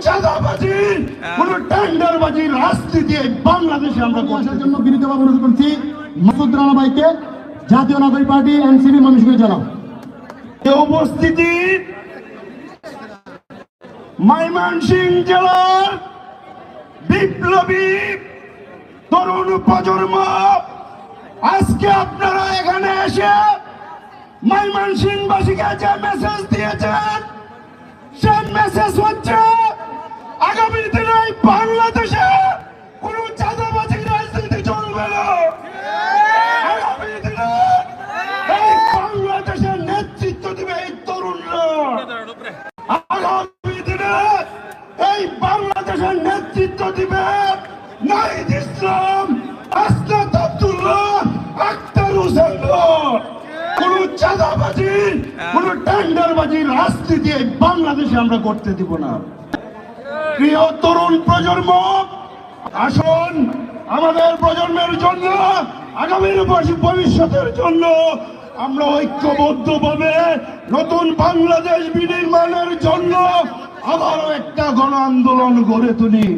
চাঁদাবাজি, কোন টেন্ডারবাজি রাজনীতি বাংলাদেশে আমরা আসার জন্য বিনীতভাবে অনুরোধ করছি মাসুদ রানা ভাইকে, জাতীয় নাগরিক পার্টি এনসিপি মানুষকে জানাও। উপস্থিতি ময়মনসিংহ জেলার বিপ্লবী তরুণ প্রজন্ম, আজকে আপনারা এখানে এসে ময়মনসিংহবাসীকে যে মেসেজ দিয়েছেন, সেই মেসেজ হচ্ছে আগামী দিনে বাংলাদেশে কোন চাঁদাবাজি রাজনীতি চলবে না। আগামী দিনে এই বাংলাদেশের নেতৃত্ব দিবে এই তরুণরা। আগামী দিনে এই বাংলাদেশের নেতৃত্ব দিবে নাহিদ ইসলাম, আসনাদ আব্দুল্লাহ, আক্তার হোসেন। কোন চাঁদাবাজি, কোন টেন্ডারবাজি রাজনীতি বাংলাদেশে আমরা করতে দিব না। প্রিয় তরুণ প্রজন্ম, আসুন আমাদের প্রজন্মের জন্য, আগামীর ভবিষ্যতের জন্য আমরা ঐক্যবদ্ধভাবে নতুন বাংলাদেশ বিনির্মাণের জন্য আবারও একটা গণ আন্দোলন গড়ে তুলি।